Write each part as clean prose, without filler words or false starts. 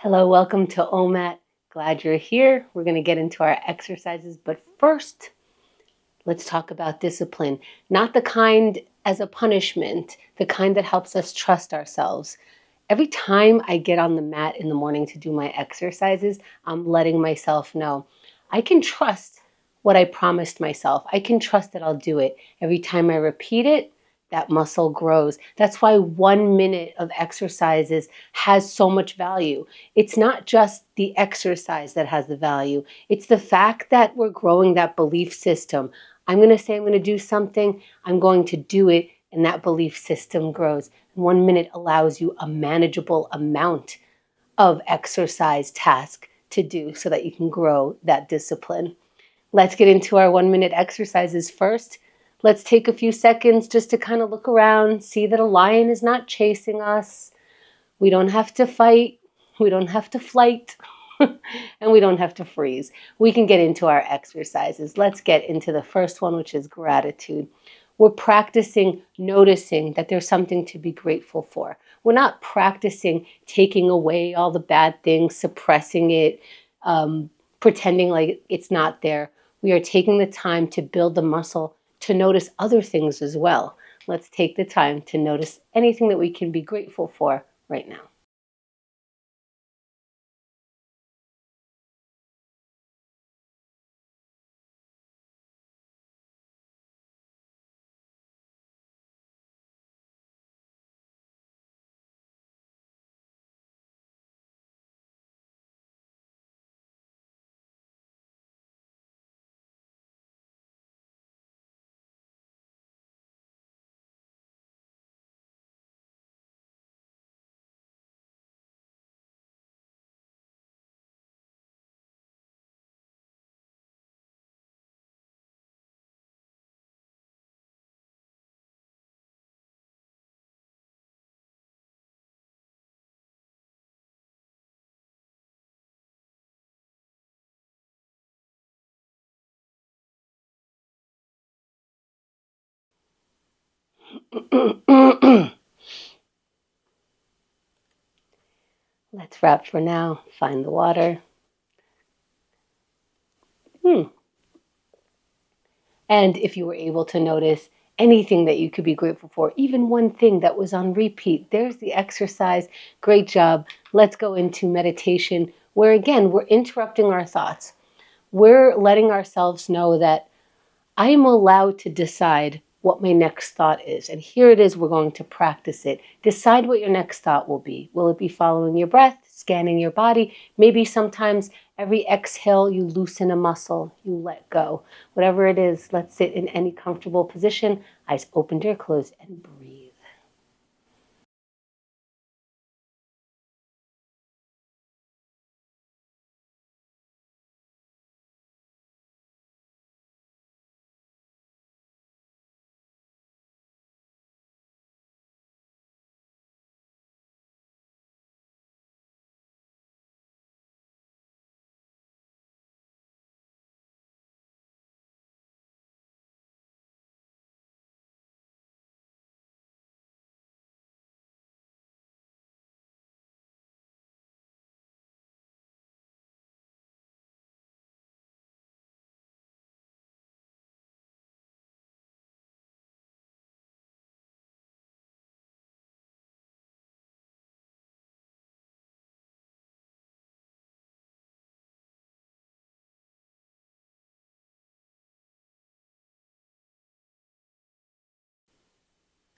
Hello, welcome to OMAT. Glad you're here. We're going to get into our exercises, but first, let's talk about discipline. Not the kind as a punishment, the kind that helps us trust ourselves. Every time I get on the mat in the morning to do my exercises, I'm letting myself know I can trust what I promised myself. I can trust that I'll do it. Every time I repeat it, that muscle grows. That's why 1 minute of exercises has so much value. It's not just the exercise that has the value. It's the fact that we're growing that belief system. I'm going to say I'm going to do something, I'm going to do it, and that belief system grows. 1 minute allows you a manageable amount of exercise task to do so that you can grow that discipline. Let's get into our 1 minute exercises first. Let's take a few seconds just to kind of look around, see that a lion is not chasing us. We don't have to fight. We don't have to flight. And we don't have to freeze. We can get into our exercises. Let's get into the first one, which is gratitude. We're practicing noticing that there's something to be grateful for. We're not practicing taking away all the bad things, suppressing it, pretending like it's not there. We are taking the time to build the muscle to notice other things as well. Let's take the time to notice anything that we can be grateful for right now. Let's wrap for now. Find the water. And if you were able to notice anything that you could be grateful for, even one thing that was on repeat, there's the exercise. Great job. Let's go into meditation, where again, we're interrupting our thoughts. We're letting ourselves know that I am allowed to decide what my next thought is. And here it is, we're going to practice it. Decide what your next thought will be. Will it be following your breath, scanning your body? Maybe sometimes every exhale, you loosen a muscle, you let go. Whatever it is, let's sit in any comfortable position, eyes open or closed, and breathe.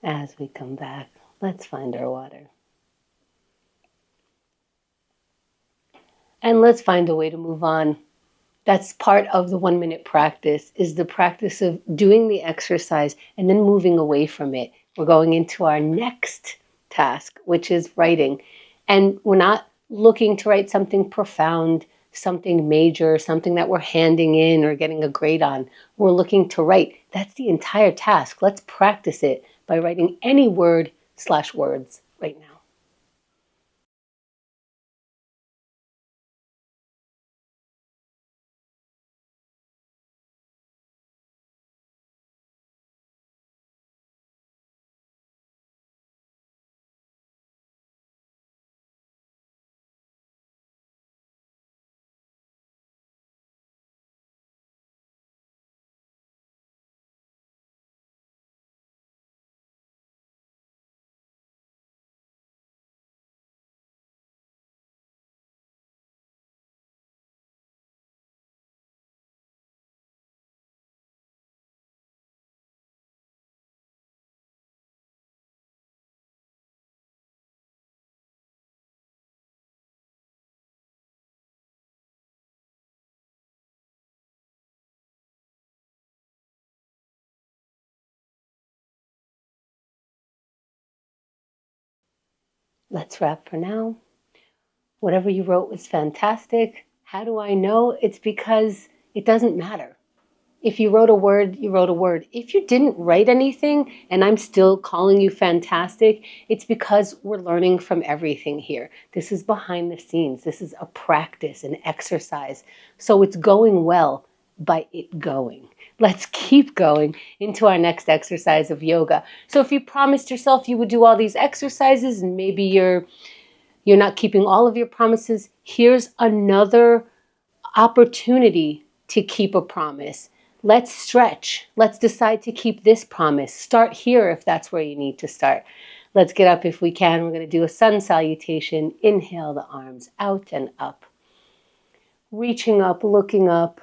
As we come back, let's find our water. And let's find a way to move on. That's part of the 1 minute practice, is the practice of doing the exercise and then moving away from it. We're going into our next task, which is writing. And we're not looking to write something profound, something major, something that we're handing in or getting a grade on. We're looking to write. That's the entire task. Let's practice it by writing any word/words right now. Let's wrap for now. Whatever you wrote was fantastic. How do I know? It's because it doesn't matter. If you wrote a word, you wrote a word. If you didn't write anything and I'm still calling you fantastic, it's because we're learning from everything here. This is behind the scenes. This is a practice, an exercise. So it's going well by it going. Let's keep going into our next exercise of yoga. So if you promised yourself you would do all these exercises and maybe you're not keeping all of your promises, here's another opportunity to keep a promise. Let's stretch. Let's decide to keep this promise. Start here if that's where you need to start. Let's get up if we can. We're going to do a sun salutation. Inhale the arms out and up. Reaching up, looking up.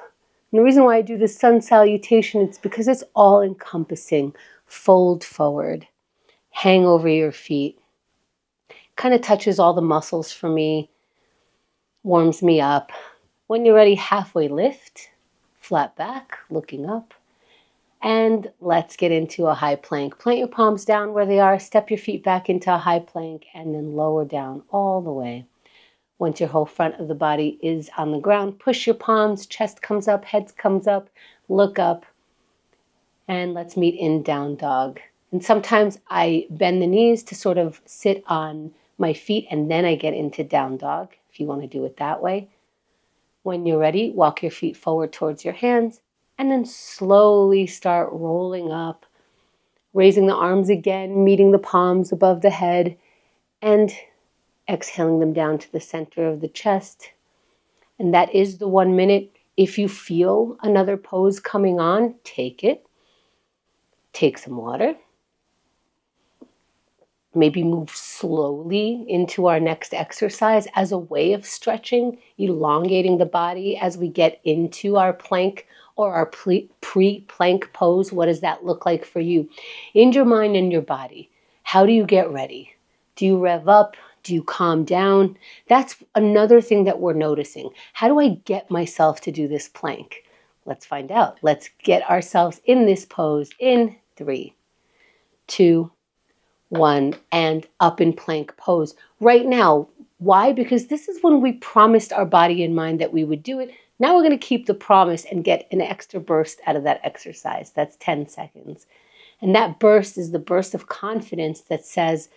And the reason why I do the sun salutation is because it's all encompassing. Fold forward. Hang over your feet. Kind of touches all the muscles for me. Warms me up. When you're ready, halfway lift, flat back, looking up. And let's get into a high plank. Plant your palms down where they are, step your feet back into a high plank, and then lower down all the way. Once your whole front of the body is on the ground, push your palms, chest comes up, head comes up, look up, and let's meet in down dog. And sometimes I bend the knees to sort of sit on my feet, and then I get into down dog, if you want to do it that way. When you're ready, walk your feet forward towards your hands and then slowly start rolling up, raising the arms again, meeting the palms above the head, and exhaling them down to the center of the chest. And that is the 1 minute. If you feel another pose coming on, take it. Take some water. Maybe move slowly into our next exercise as a way of stretching, elongating the body as we get into our plank or our pre-plank pose. What does that look like for you? In your mind and your body, how do you get ready? Do you rev up? Do you calm down? That's another thing that we're noticing. How do I get myself to do this plank? Let's find out. Let's get ourselves in this pose in 3, 2, 1, and up in plank pose. Right now, why? Because this is when we promised our body and mind that we would do it. Now we're going to keep the promise and get an extra burst out of that exercise. That's 10 seconds. And that burst is the burst of confidence that says,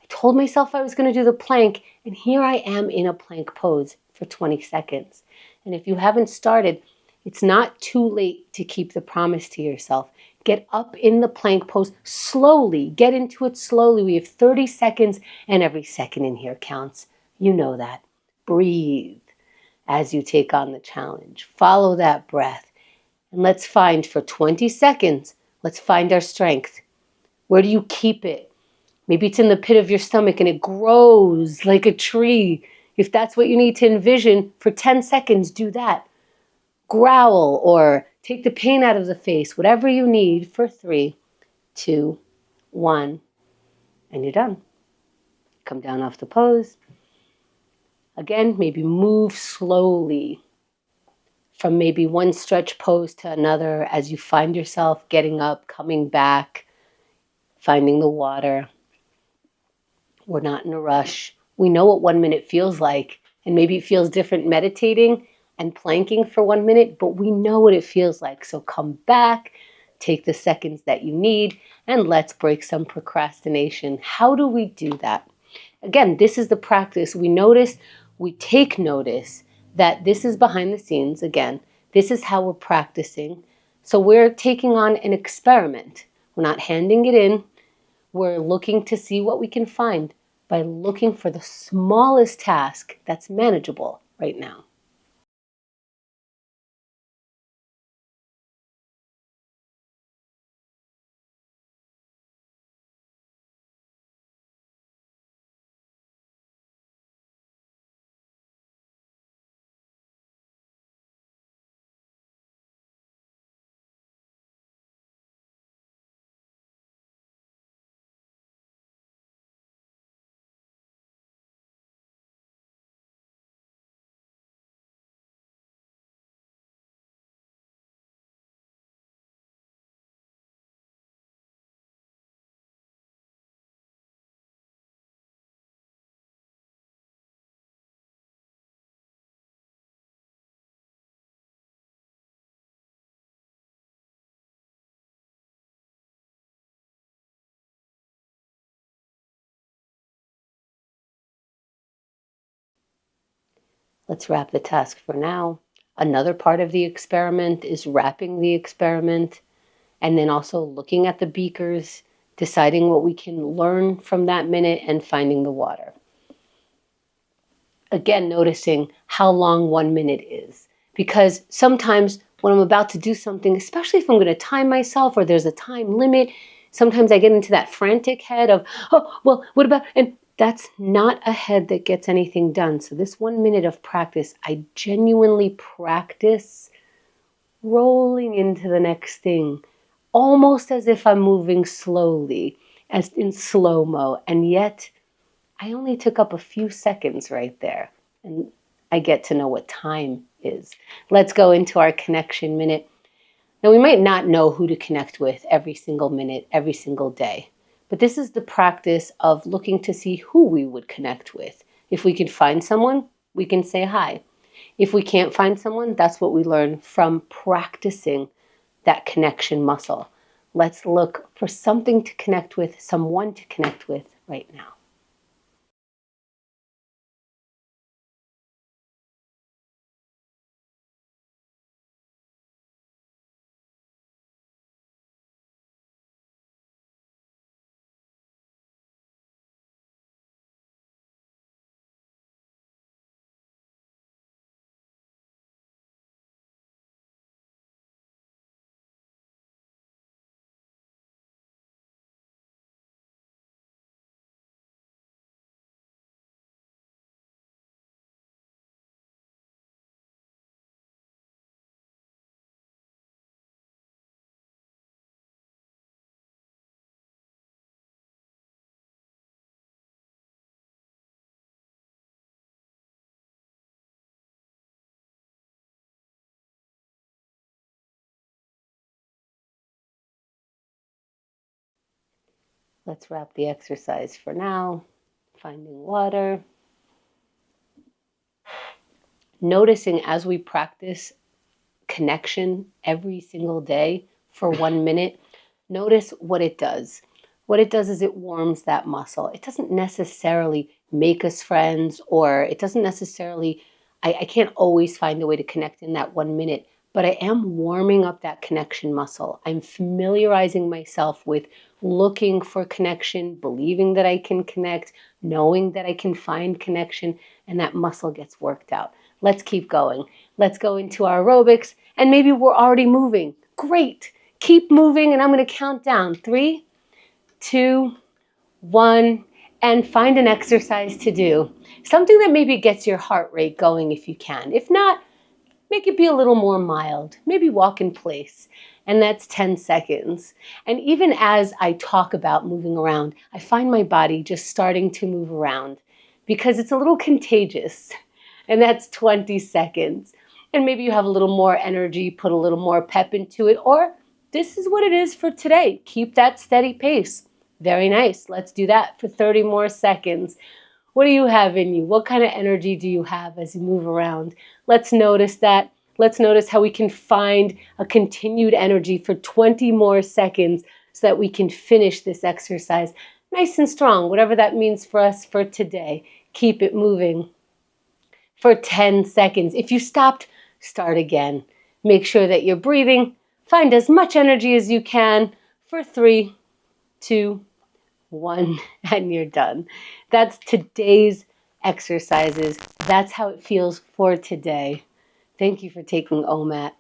I told myself I was going to do the plank, and here I am in a plank pose for 20 seconds. And if you haven't started, it's not too late to keep the promise to yourself. Get up in the plank pose slowly. Get into it slowly. We have 30 seconds, and every second in here counts. You know that. Breathe as you take on the challenge. Follow that breath. And let's find for 20 seconds, let's find our strength. Where do you keep it? Maybe it's in the pit of your stomach and it grows like a tree. If that's what you need to envision, for 10 seconds, do that. Growl or take the pain out of the face, whatever you need for 3, 2, 1, and you're done. Come down off the pose. Again, maybe move slowly from maybe one stretch pose to another as you find yourself getting up, coming back, finding the water. We're not in a rush. We know what 1 minute feels like, and maybe it feels different meditating and planking for 1 minute, but we know what it feels like. So come back, take the seconds that you need, and let's break some procrastination. How do we do that? Again, this is the practice. We take notice that this is behind the scenes. Again, this is how we're practicing. So we're taking on an experiment. We're not handing it in. We're looking to see what we can find by looking for the smallest task that's manageable right now. Let's wrap the task for now. Another part of the experiment is wrapping the experiment and then also looking at the beakers, deciding what we can learn from that minute and finding the water. Again, noticing how long 1 minute is. Because sometimes when I'm about to do something, especially if I'm going to time myself or there's a time limit, sometimes I get into that frantic head of, oh, well, what about, and that's not a head that gets anything done. So this 1 minute of practice, I genuinely practice rolling into the next thing, almost as if I'm moving slowly, as in slow-mo. And yet I only took up a few seconds right there. And I get to know what time is. Let's go into our connection minute. Now, we might not know who to connect with every single minute, every single day. But this is the practice of looking to see who we would connect with. If we can find someone, we can say hi. If we can't find someone, that's what we learn from practicing that connection muscle. Let's look for something to connect with, someone to connect with right now. Let's wrap the exercise for now. Finding water. Noticing as we practice connection every single day for 1 minute, notice what it does. What it does is it warms that muscle. It doesn't necessarily make us friends, or it doesn't necessarily, I can't always find a way to connect in that 1 minute, but I am warming up that connection muscle. I'm familiarizing myself with looking for connection, believing that I can connect, knowing that I can find connection, and that muscle gets worked out. Let's keep going. Let's go into our aerobics, and maybe we're already moving. Great. Keep moving, and I'm going to count down. 3, 2, 1, and find an exercise to do. Something that maybe gets your heart rate going if you can. If not, make it be a little more mild. Maybe walk in place. And that's 10 seconds. And even as I talk about moving around, I find my body just starting to move around because it's a little contagious. And that's 20 seconds. And maybe you have a little more energy, put a little more pep into it, or this is what it is for today. Keep that steady pace. Very nice. Let's do that for 30 more seconds. What do you have in you? What kind of energy do you have as you move around? Let's notice that. Let's notice how we can find a continued energy for 20 more seconds so that we can finish this exercise nice and strong, whatever that means for us for today. Keep it moving for 10 seconds. If you stopped, start again. Make sure that you're breathing. Find as much energy as you can for 3, 2, 1, and you're done. That's today's exercises. That's how it feels for today. Thank you for taking OMAT.